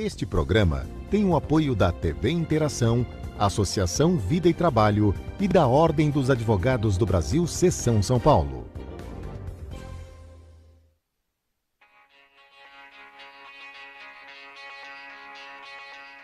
Este programa tem o apoio da TV Interação, Associação Vida e Trabalho e da Ordem dos Advogados do Brasil, Seção São Paulo.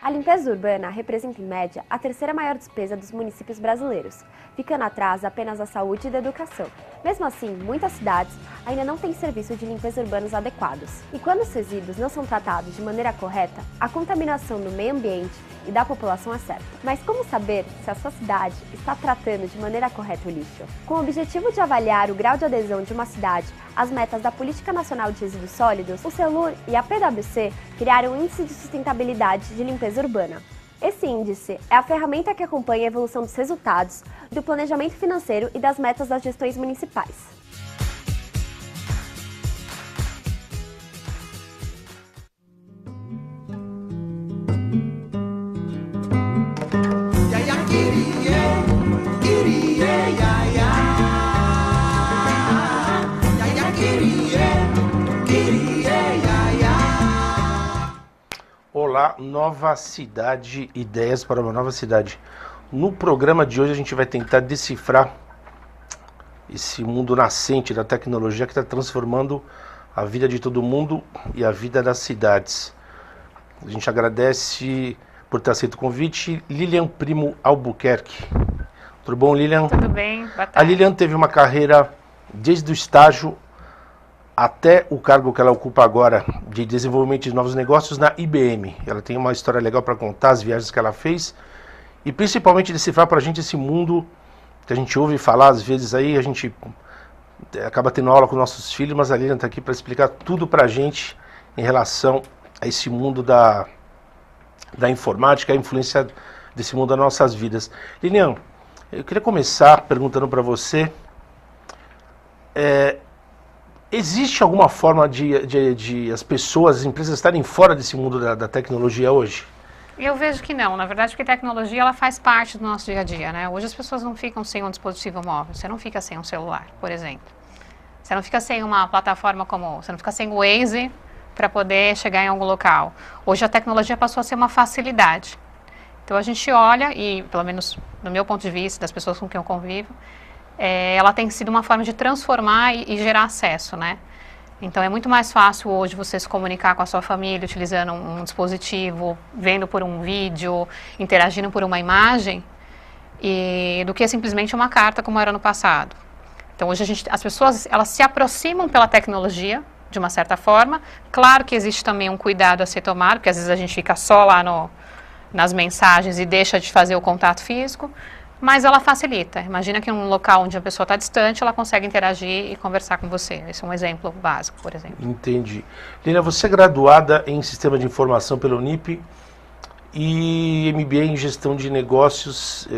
A limpeza urbana representa, em média, a terceira maior despesa dos municípios brasileiros, ficando atrás apenas da saúde e da educação. Mesmo assim, muitas cidades ainda não têm serviço de limpeza urbanos adequados. E quando os resíduos não são tratados de maneira correta, a contaminação do meio ambiente e da população é certa. Mas como saber se a sua cidade está tratando de maneira correta o lixo? Com o objetivo de avaliar o grau de adesão de uma cidade às metas da Política Nacional de Resíduos Sólidos, o CELUR e a PwC criaram o Índice de Sustentabilidade de Limpeza Urbana. Esse índice é a ferramenta que acompanha a evolução dos resultados, do planejamento financeiro e das metas das gestões municipais. Olá, nova cidade, ideias para uma nova cidade. No programa de hoje a gente vai tentar decifrar esse mundo nascente da tecnologia que está transformando a vida de todo mundo e a vida das cidades. A gente agradece por ter aceito o convite. Lilian Primo Albuquerque. Tudo bom, Lilian? Tudo bem, boa tarde. A Lilian teve uma carreira desde o estágio até o cargo que ela ocupa agora de desenvolvimento de novos negócios na IBM. Ela tem uma história legal para contar, as viagens que ela fez e principalmente decifrar para a gente esse mundo que a gente ouve falar às vezes aí, a gente acaba tendo aula com nossos filhos, mas a Lilian está aqui para explicar tudo para a gente em relação a esse mundo da informática, a influência desse mundo nas nossas vidas. Lilian, eu queria começar perguntando para você, existe alguma forma de as pessoas, as empresas estarem fora desse mundo da tecnologia hoje? Eu vejo que não. Na verdade, porque a tecnologia ela faz parte do nosso dia a dia, né? Hoje as pessoas não ficam sem um dispositivo móvel. Você não fica sem um celular, por exemplo. Você não fica sem uma plataforma como... Você não fica sem o Waze para poder chegar em algum local. Hoje a tecnologia passou a ser uma facilidade. Então a gente olha, e pelo menos no meu ponto de vista, das pessoas com quem eu convivo, ela tem sido uma forma de transformar e gerar acesso, né? Então é muito mais fácil hoje você se comunicar com a sua família utilizando um dispositivo, vendo por um vídeo, interagindo por uma imagem, do que simplesmente uma carta como era no passado. Então hoje as pessoas elas se aproximam pela tecnologia, de uma certa forma. Claro que existe também um cuidado a ser tomado, porque às vezes a gente fica só lá nas mensagens e deixa de fazer o contato físico. Mas ela facilita. Imagina que em um local onde a pessoa está distante, ela consegue interagir e conversar com você. Esse é um exemplo básico, por exemplo. Entendi. Lilian, você é graduada em Sistema de Informação pela Unip e MBA em Gestão de Negócios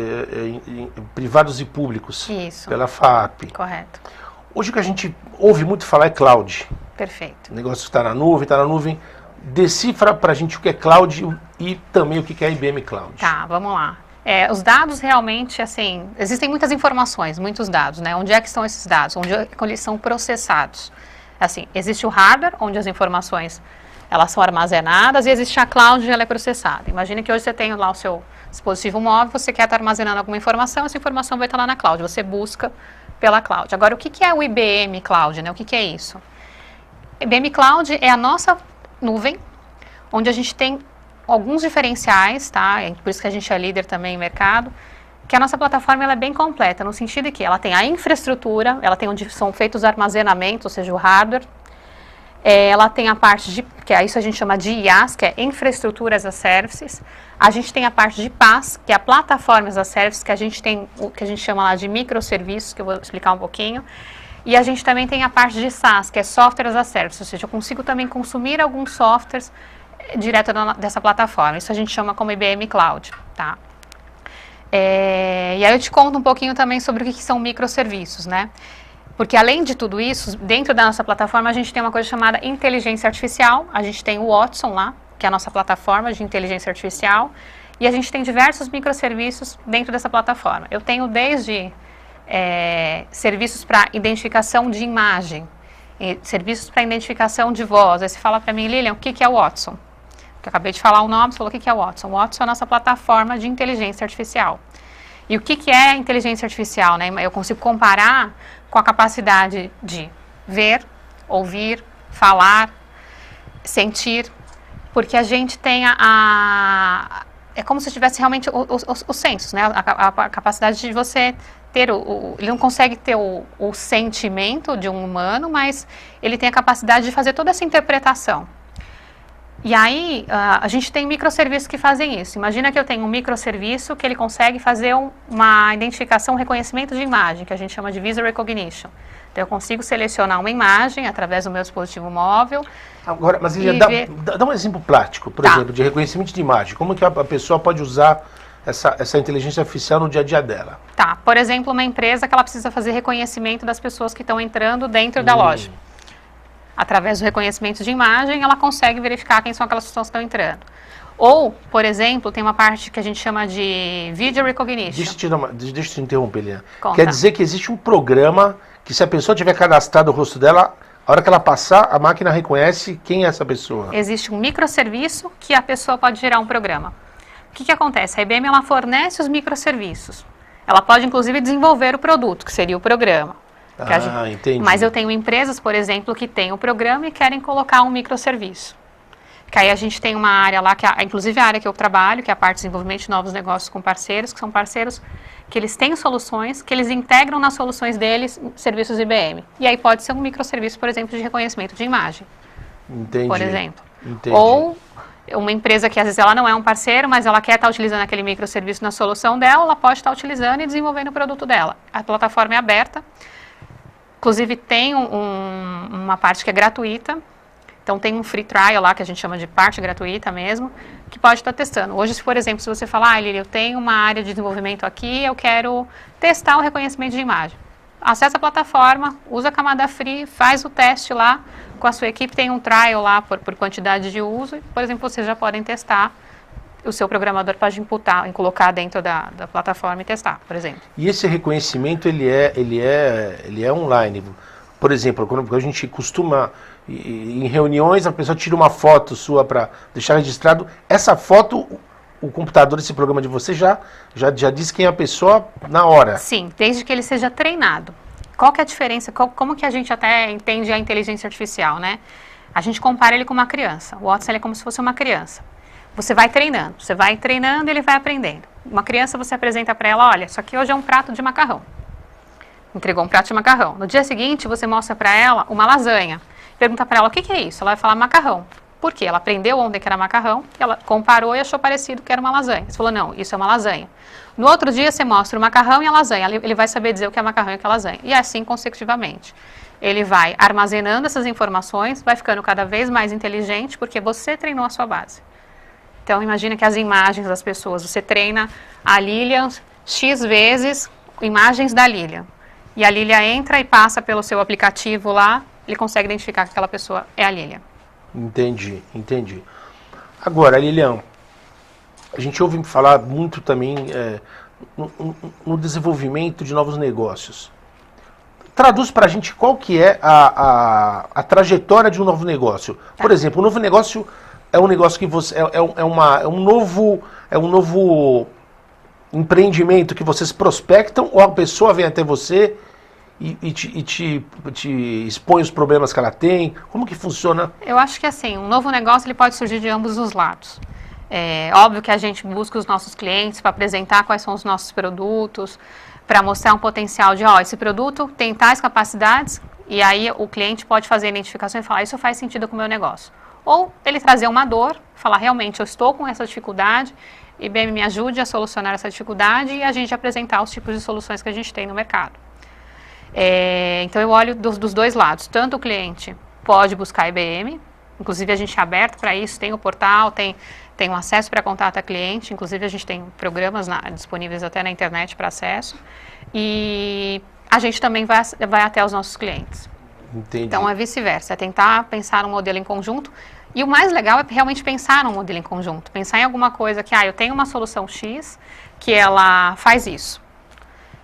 Privados e Públicos. Isso. Pela FAAP. Correto. Hoje o que a gente ouve muito falar é cloud. Perfeito. O negócio está na nuvem. Decifra para a gente o que é cloud e também o que é IBM Cloud. Tá, vamos lá. Os dados realmente, assim, existem muitas informações, muitos dados, né? Onde é que estão esses dados? Onde é que eles são processados? Assim, existe o hardware, onde as informações, elas são armazenadas, e existe a cloud, onde ela é processada. Imagine que hoje você tem lá o seu dispositivo móvel, você quer estar armazenando alguma informação, essa informação vai estar lá na cloud, você busca pela cloud. Agora, o que é o IBM Cloud, né? O que é isso? IBM Cloud é a nossa nuvem, onde a gente tem alguns diferenciais, tá? Por isso que a gente é líder também em mercado, que a nossa plataforma ela é bem completa, no sentido de que ela tem a infraestrutura, ela tem onde são feitos os armazenamentos, ou seja, o hardware, ela tem a parte de, que é isso a gente chama de IaaS, que é Infrastructure as a Services, a gente tem a parte de PaaS, que é a Plataforma as a Services, que a gente tem o que a gente chama lá de microserviços, que eu vou explicar um pouquinho, e a gente também tem a parte de SaaS, que é Software as a Service, ou seja, eu consigo também consumir alguns softwares direto dessa plataforma. Isso a gente chama como IBM Cloud, tá? E aí eu te conto um pouquinho também sobre o que são microserviços, né? Porque além de tudo isso, dentro da nossa plataforma a gente tem uma coisa chamada inteligência artificial, a gente tem o Watson lá, que é a nossa plataforma de inteligência artificial, e a gente tem diversos microserviços dentro dessa plataforma. Eu tenho desde serviços para identificação de imagem, serviços para identificação de voz. Aí você fala para mim, Lilian, o que é o Watson? que eu acabei de falar o nome, você falou o que é o Watson. O Watson é a nossa plataforma de inteligência artificial. E o que é inteligência artificial, né? Eu consigo comparar com a capacidade de ver, ouvir, falar, sentir, porque a gente tem é como se tivesse realmente os sensos, né? A capacidade de você ter ele não consegue ter o sentimento de um humano, mas ele tem a capacidade de fazer toda essa interpretação. E aí, a gente tem microserviços que fazem isso. Imagina que eu tenho um microserviço que ele consegue fazer uma identificação, um reconhecimento de imagem, que a gente chama de Visual Recognition. Então, eu consigo selecionar uma imagem através do meu dispositivo móvel. Agora, mas dá um exemplo prático, por exemplo, de reconhecimento de imagem. Como que a pessoa pode usar essa inteligência artificial no dia a dia dela? Tá, por exemplo, uma empresa que ela precisa fazer reconhecimento das pessoas que estão entrando dentro da loja. Através do reconhecimento de imagem, ela consegue verificar quem são aquelas pessoas que estão entrando. Ou, por exemplo, tem uma parte que a gente chama de Video Recognition. Deixa eu te interromper, Lilian. Quer dizer que existe um programa que, se a pessoa tiver cadastrado o rosto dela, a hora que ela passar, a máquina reconhece quem é essa pessoa. Existe um microserviço que a pessoa pode gerar um programa. O que acontece? A IBM ela fornece os microserviços. Ela pode, inclusive, desenvolver o produto, que seria o programa. Entendi. Mas eu tenho empresas, por exemplo, que têm o programa e querem colocar um microserviço. Que aí a gente tem uma área lá, que é inclusive a área que eu trabalho, que é a parte de desenvolvimento de novos negócios com parceiros, que são parceiros que eles têm soluções, que eles integram nas soluções deles serviços IBM. E aí pode ser um microserviço, por exemplo, de reconhecimento de imagem. Entendi. Por exemplo. Entendi. Ou uma empresa que às vezes ela não é um parceiro, mas ela quer estar utilizando aquele microserviço na solução dela, ela pode estar utilizando e desenvolvendo o produto dela. A plataforma é aberta. Inclusive, tem uma parte que é gratuita. Então, tem um free trial lá, que a gente chama de parte gratuita mesmo, que pode estar testando. Hoje, por exemplo, se você falar, Lili, eu tenho uma área de desenvolvimento aqui, eu quero testar o reconhecimento de imagem. Acessa a plataforma, usa a camada free, faz o teste lá com a sua equipe, tem um trial lá por quantidade de uso. E, por exemplo, vocês já podem testar. O seu programador pode imputar, colocar dentro da plataforma e testar, por exemplo. E esse reconhecimento, ele é online? Por exemplo, quando a gente costuma, em reuniões, a pessoa tira uma foto sua para deixar registrado, essa foto, o computador, esse programa de você já diz quem é a pessoa na hora? Sim, desde que ele seja treinado. Qual que é a diferença? Como que a gente até entende a inteligência artificial, né? A gente compara ele com uma criança. O Watson é como se fosse uma criança. Você vai treinando e ele vai aprendendo. Uma criança, você apresenta para ela, olha, isso aqui hoje é um prato de macarrão. Entregou um prato de macarrão. No dia seguinte, você mostra para ela uma lasanha. Pergunta para ela, o que é isso? Ela vai falar macarrão. Por quê? Ela aprendeu ontem que era macarrão, ela comparou e achou parecido que era uma lasanha. Você falou, não, isso é uma lasanha. No outro dia, você mostra o macarrão e a lasanha. Ele vai saber dizer o que é macarrão e o que é lasanha. E assim, consecutivamente. Ele vai armazenando essas informações, vai ficando cada vez mais inteligente, porque você treinou a sua base. Então, imagina que as imagens das pessoas, você treina a Lilian X vezes, imagens da Lilian. E a Lilian entra e passa pelo seu aplicativo lá, ele consegue identificar que aquela pessoa é a Lilian. Entendi. Agora, Lilian, a gente ouve falar muito também no desenvolvimento de novos negócios. Traduz para a gente qual que é a trajetória de um novo negócio. Tá. Por exemplo, um novo negócio é um negócio que você é um novo empreendimento que vocês prospectam, ou a pessoa vem até você e te expõe os problemas que ela tem? Como que funciona? Eu acho que assim, um novo negócio ele pode surgir de ambos os lados. É óbvio que a gente busca os nossos clientes para apresentar quais são os nossos produtos, para mostrar um potencial de, esse produto tem tais capacidades, e aí o cliente pode fazer a identificação e falar, isso faz sentido com o meu negócio. Ou ele trazer uma dor, falar, realmente, eu estou com essa dificuldade, IBM me ajude a solucionar essa dificuldade, e a gente apresentar os tipos de soluções que a gente tem no mercado. Então, eu olho dos dois lados. Tanto o cliente pode buscar a IBM, inclusive a gente é aberto para isso, tem o portal, tem um acesso para contato a cliente, inclusive a gente tem programas disponíveis até na internet para acesso, e a gente também vai até os nossos clientes. Entendi. Então, é vice-versa, é tentar pensar num modelo em conjunto, e o mais legal é realmente pensar num modelo em conjunto, pensar em alguma coisa que, eu tenho uma solução X que ela faz isso.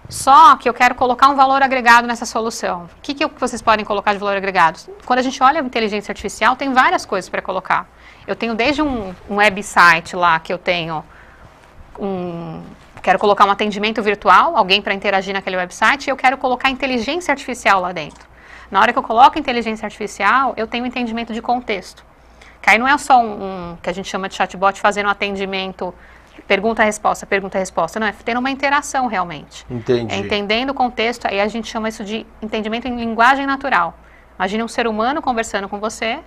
Só que eu quero colocar um valor agregado nessa solução. O que vocês podem colocar de valor agregado? Quando a gente olha a inteligência artificial, tem várias coisas para colocar. Eu tenho desde um website lá que eu tenho quero colocar um atendimento virtual, alguém para interagir naquele website, e eu quero colocar inteligência artificial lá dentro. Na hora que eu coloco inteligência artificial, eu tenho um entendimento de contexto. Que aí não é só que a gente chama de chatbot fazendo um atendimento pergunta-resposta, pergunta-resposta. Não, é tendo uma interação realmente. Entendi. É entendendo o contexto, aí a gente chama isso de entendimento em linguagem natural. Imagine um ser humano conversando com você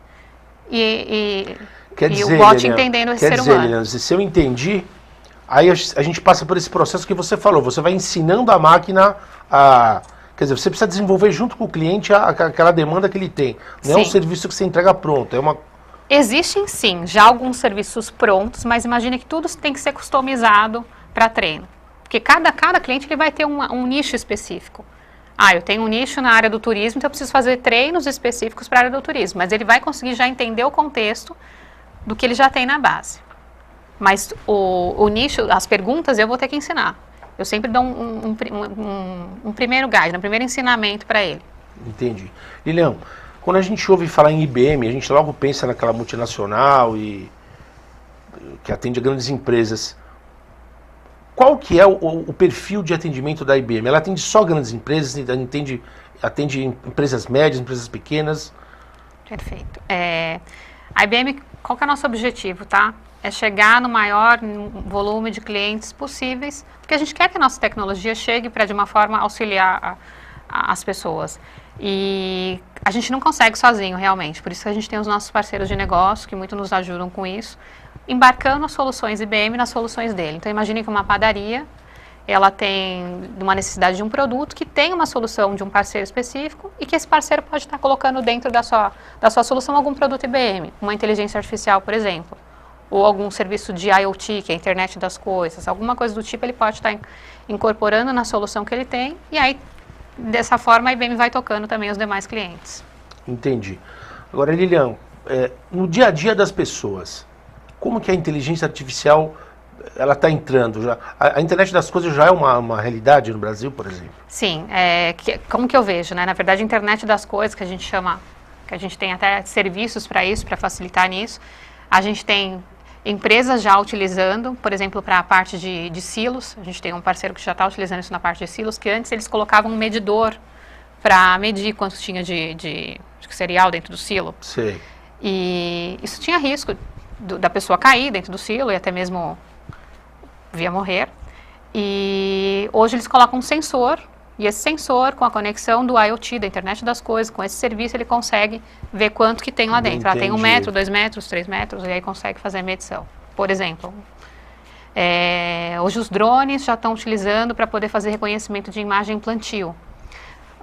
e o bot entendendo esse ser humano. Lilian, se eu entendi, aí a gente passa por esse processo que você falou. Você vai ensinando a máquina a... Quer dizer, você precisa desenvolver junto com o cliente aquela demanda que ele tem. Não é um serviço que você entrega pronto, é uma... Existem sim, já alguns serviços prontos, mas imagine que tudo tem que ser customizado para treino. Porque cada cliente ele vai ter um nicho específico. Eu tenho um nicho na área do turismo, então eu preciso fazer treinos específicos para a área do turismo. Mas ele vai conseguir já entender o contexto do que ele já tem na base. Mas o nicho, as perguntas eu vou ter que ensinar. Eu sempre dou um primeiro guide, um primeiro ensinamento para ele. Entendi. Lilian, quando a gente ouve falar em IBM, a gente logo pensa naquela multinacional que atende a grandes empresas. Qual que é o perfil de atendimento da IBM? Ela atende só grandes empresas, atende empresas médias, empresas pequenas? Perfeito. A IBM, qual que é o nosso objetivo, tá? É chegar no maior volume de clientes possíveis, porque a gente quer que a nossa tecnologia chegue para, de uma forma, auxiliar as pessoas. E a gente não consegue sozinho, realmente. Por isso que a gente tem os nossos parceiros de negócio, que muito nos ajudam com isso, embarcando as soluções IBM nas soluções dele. Então, imagine que uma padaria, ela tem uma necessidade de um produto que tem uma solução de um parceiro específico e que esse parceiro pode estar colocando dentro da sua solução algum produto IBM, uma inteligência artificial, por exemplo, ou algum serviço de IoT, que é a internet das coisas, alguma coisa do tipo ele pode estar incorporando na solução que ele tem, e aí, dessa forma, a IBM vai tocando também os demais clientes. Entendi. Agora, Lilian, no dia a dia das pessoas, como que a inteligência artificial ela está entrando? A internet das coisas já é uma realidade no Brasil, por exemplo? Sim. Como que eu vejo, né? Na verdade, a internet das coisas, que a gente chama, que a gente tem até serviços para isso, para facilitar nisso, a gente tem empresas já utilizando, por exemplo, para a parte de silos. A gente tem um parceiro que já está utilizando isso na parte de silos, que antes eles colocavam um medidor para medir quanto tinha de cereal dentro do silo. Sei. E isso tinha risco da pessoa cair dentro do silo e até mesmo via morrer. E hoje eles colocam um sensor, e esse sensor, com a conexão do IoT, da internet das coisas, com esse serviço, ele consegue ver quanto que tem lá dentro. Tem 1 metro, 2 metros, 3 metros, e aí consegue fazer a medição. Por exemplo, hoje os drones já estão utilizando para poder fazer reconhecimento de imagem plantio.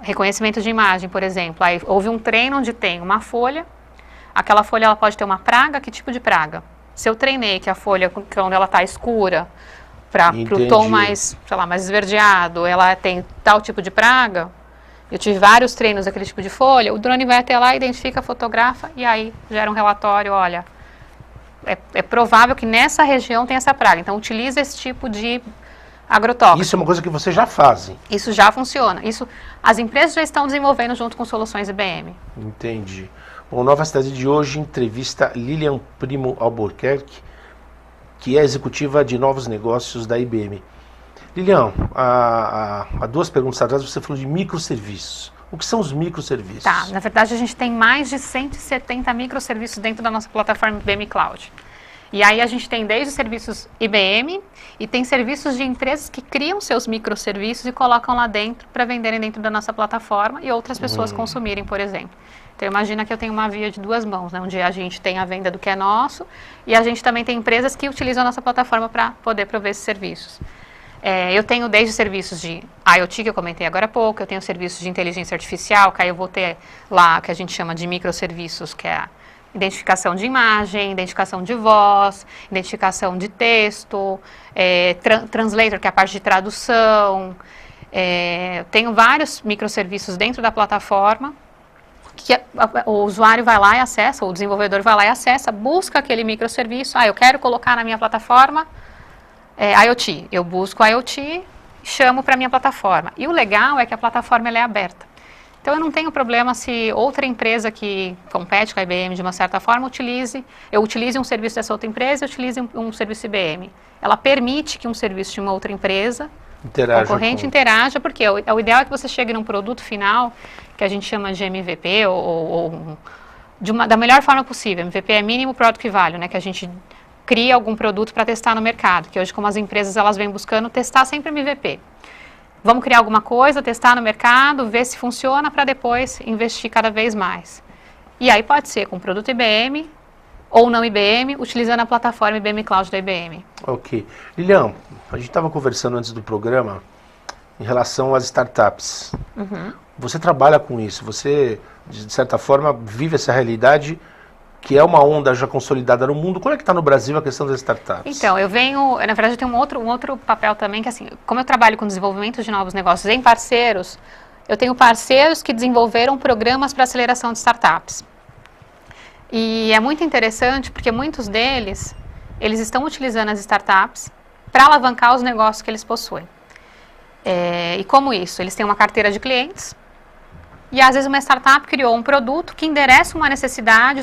Reconhecimento de imagem, por exemplo, aí houve um treino onde tem uma folha, aquela folha ela pode ter uma praga, que tipo de praga? Se eu treinei que a folha, quando ela está escura, para o tom mais, sei lá, mais esverdeado, ela tem tal tipo de praga, eu tive vários treinos daquele tipo de folha, o drone vai até lá, identifica, fotografa e aí gera um relatório, olha, é provável que nessa região tem essa praga, então utiliza esse tipo de agrotóxico. Isso é uma coisa que vocês já fazem? Isso já funciona, isso as empresas já estão desenvolvendo junto com soluções IBM. Entendi. Bom, Nova Cidade de hoje entrevista Lilian Primo Albuquerque, que é executiva de novos negócios da IBM. Lilian, há 2 perguntas atrás você falou de microserviços. O que são os microserviços? Tá, na verdade a gente tem mais de 170 microserviços dentro da nossa plataforma IBM Cloud. E aí a gente tem desde serviços IBM e tem serviços de empresas que criam seus microserviços e colocam lá dentro para venderem dentro da nossa plataforma e outras pessoas consumirem, por exemplo. Então, imagina que eu tenho uma via de 2 mãos, né, onde a gente tem a venda do que é nosso e a gente também tem empresas que utilizam a nossa plataforma para poder prover esses serviços. Eu tenho desde serviços de IoT, que eu comentei agora há pouco, eu tenho serviços de inteligência artificial, que aí eu vou ter lá, que a gente chama de microserviços, que é a identificação de imagem, identificação de voz, identificação de texto, translator, que é a parte de tradução. Tenho vários microserviços dentro da plataforma, que o usuário vai lá e acessa, o desenvolvedor vai lá e acessa, busca aquele microserviço, eu quero colocar na minha plataforma IoT. Eu busco IoT chamo para a minha plataforma. E o legal é que a plataforma ela é aberta. Então, eu não tenho problema se outra empresa que compete com a IBM de uma certa forma eu utilize um serviço dessa outra empresa e utilize um serviço IBM. Ela permite que um serviço de uma outra empresa concorrente interaja, porque o ideal é que você chegue num produto final, que a gente chama de MVP, da melhor forma possível. MVP é Mínimo Product Value, né, que a gente cria algum produto para testar no mercado, que hoje, como as empresas elas vêm buscando testar sempre MVP. Vamos criar alguma coisa, testar no mercado, ver se funciona para depois investir cada vez mais. E aí pode ser com produto IBM ou não IBM, utilizando a plataforma IBM Cloud da IBM. Ok. Lilian, a gente estava conversando antes do programa em relação às startups. Uhum. Você trabalha com isso, você, de certa forma, vive essa realidade que é uma onda já consolidada no mundo. Como é que está no Brasil a questão das startups? Então, na verdade, eu tenho um outro papel também, que assim, como eu trabalho com desenvolvimento de novos negócios em parceiros, eu tenho parceiros que desenvolveram programas para aceleração de startups. E é muito interessante, porque muitos deles, eles estão utilizando as startups para alavancar os negócios que eles possuem. E como isso? Eles têm uma carteira de clientes, e às vezes uma startup criou um produto que endereça uma necessidade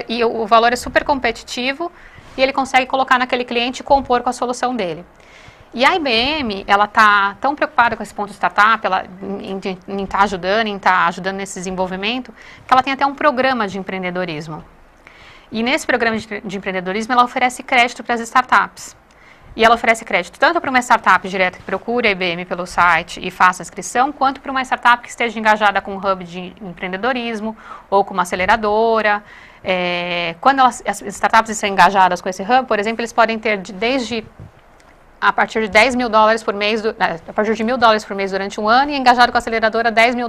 e o valor é super competitivo e ele consegue colocar naquele cliente e compor com a solução dele. E a IBM, ela está tão preocupada com esse ponto de startup, em estar ajudando nesse desenvolvimento, que ela tem até um programa de empreendedorismo. E nesse programa de empreendedorismo, ela oferece crédito para as startups. E ela oferece crédito tanto para uma startup direta que procure a IBM pelo site e faça a inscrição, quanto para uma startup que esteja engajada com um hub de empreendedorismo ou com uma aceleradora. Quando as startups estão engajadas com esse hub, por exemplo, eles podem ter a partir de $10 mil por mês, a partir de $1.000 por mês durante um ano, e engajado com a aceleradora $10 mil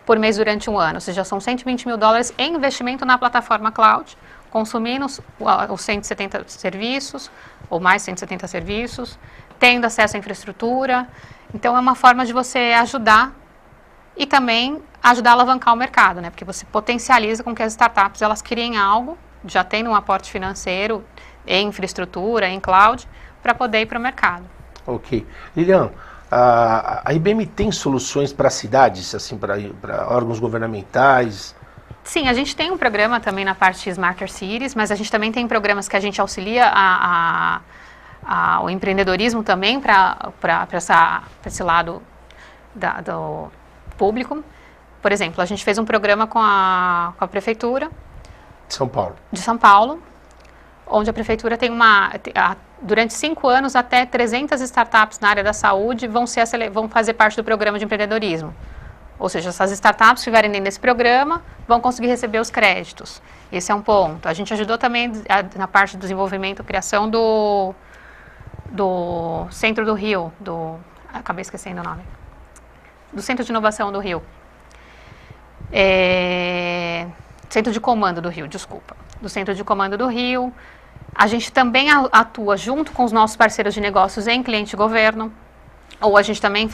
por mês durante um ano. Ou seja, são $120 mil em investimento na plataforma cloud, consumindo os 170 serviços, ou mais 170 serviços, tendo acesso à infraestrutura. Então, é uma forma de você ajudar e também ajudar a alavancar o mercado, né? Porque você potencializa com que as startups elas criem algo, já tendo um aporte financeiro em infraestrutura, em cloud, para poder ir para o mercado. Ok. Lilian, a IBM tem soluções para cidades, assim, para órgãos governamentais? Sim, a gente tem um programa também na parte de Smarter Cities, mas a gente também tem programas que a gente auxilia o empreendedorismo também para esse lado do público. Por exemplo, a gente fez um programa com a Prefeitura de São Paulo, onde a Prefeitura tem durante 5 anos, até 300 startups na área da saúde vão fazer parte do programa de empreendedorismo. Ou seja, essas startups que estiverem dentro desse programa vão conseguir receber os créditos. Esse é um ponto. A gente ajudou também na parte do desenvolvimento, criação do Centro do Rio, acabei esquecendo o nome, do Centro de Inovação do Rio. Centro de Comando do Rio, desculpa. Do Centro de Comando do Rio. A gente também atua junto com os nossos parceiros de negócios em cliente e governo. Ou a gente também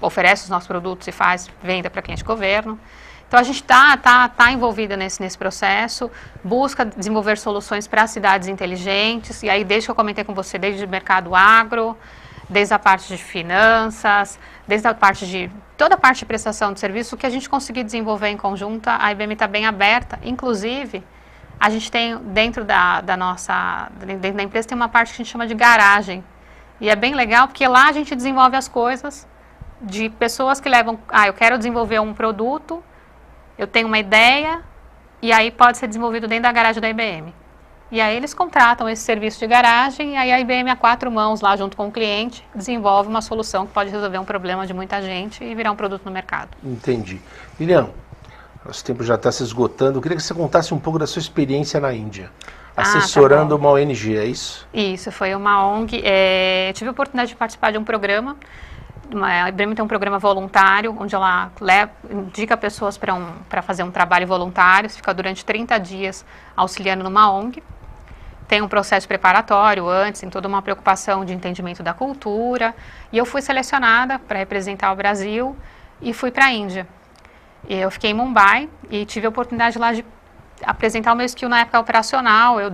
oferece os nossos produtos e faz venda para cliente e governo. Então, a gente tá envolvida nesse processo, busca desenvolver soluções para cidades inteligentes, e aí desde que eu comentei com você, desde o mercado agro, desde a parte de finanças, desde a parte de toda a parte de prestação de serviço, o que a gente conseguir desenvolver em conjunto, a IBM está bem aberta. Inclusive, a gente tem dentro dentro da empresa tem uma parte que a gente chama de garagem. E é bem legal porque lá a gente desenvolve as coisas de pessoas que levam, eu quero desenvolver um produto, eu tenho uma ideia, e aí pode ser desenvolvido dentro da garagem da IBM. E aí eles contratam esse serviço de garagem, e aí a IBM a 4 mãos lá junto com o cliente desenvolve uma solução que pode resolver um problema de muita gente e virar um produto no mercado. Entendi. Lilian, nosso tempo já está se esgotando, eu queria que você contasse um pouco da sua experiência na Índia. Assessorando uma ONG, é isso? Isso, foi uma ONG. Eu tive a oportunidade de participar de um programa. A IBM tem um programa voluntário, onde ela indica pessoas para fazer um trabalho voluntário. Você fica durante 30 dias auxiliando numa ONG. Tem um processo preparatório antes, tem toda uma preocupação de entendimento da cultura. E eu fui selecionada para representar o Brasil e fui para a Índia. Eu fiquei em Mumbai e tive a oportunidade lá de apresentar o meu skill na época operacional. Eu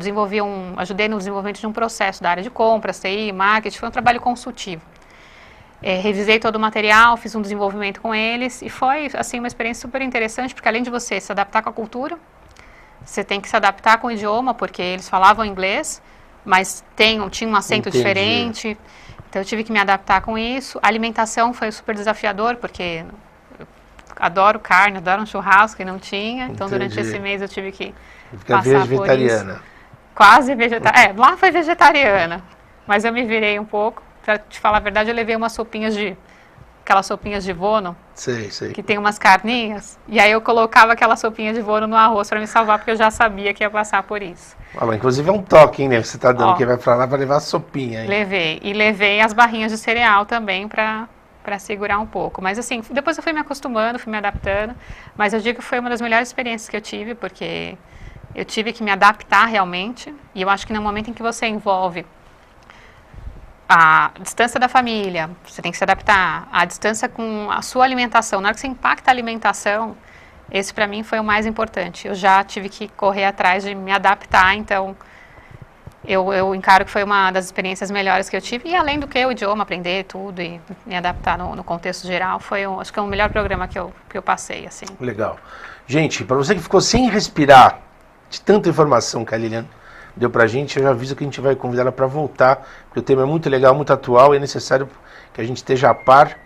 ajudei no desenvolvimento de um processo da área de compras, TI, marketing, foi um trabalho consultivo. Revisei todo o material, fiz um desenvolvimento com eles e foi assim uma experiência super interessante, porque além de você se adaptar com a cultura, você tem que se adaptar com o idioma, porque eles falavam inglês, mas tinha um acento diferente, então eu tive que me adaptar com isso. A alimentação foi super desafiador, porque eu adoro carne, adoro um churrasco e não tinha, então durante esse mês eu tive que passar por isso. Quase vegetariana, lá foi vegetariana, mas eu me virei um pouco. Para te falar a verdade, eu levei aquelas sopinhas de Vono, que tem umas carninhas, e aí eu colocava aquela sopinha de Vono no arroz para me salvar, porque eu já sabia que ia passar por isso. Inclusive é um toque, hein, né? Você está dando, quem vai para lá vai levar a sopinha, hein? Levei as barrinhas de cereal também para segurar um pouco, mas assim, depois eu fui me acostumando, fui me adaptando, mas eu digo que foi uma das melhores experiências que eu tive, porque eu tive que me adaptar realmente, e eu acho que no momento em que você envolve a distância da família, você tem que se adaptar, a distância com a sua alimentação, na hora que você impacta a alimentação, esse para mim foi o mais importante. Eu já tive que correr atrás de me adaptar, então eu encaro que foi uma das experiências melhores que eu tive, e além do que o idioma, aprender tudo e me adaptar no contexto geral, acho que é o melhor programa que eu passei, assim. Legal. Gente, para você que ficou sem respirar de tanta informação que a Lilian deu pra gente, eu já aviso que a gente vai convidar ela para voltar, porque o tema é muito legal, muito atual, e é necessário que a gente esteja a par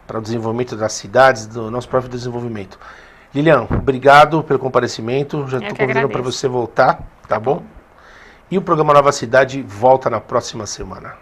para o desenvolvimento das cidades, do nosso próprio desenvolvimento. Lilian, obrigado pelo comparecimento, já estou convidando para você voltar, tá bom? E o programa Nova Cidade volta na próxima semana.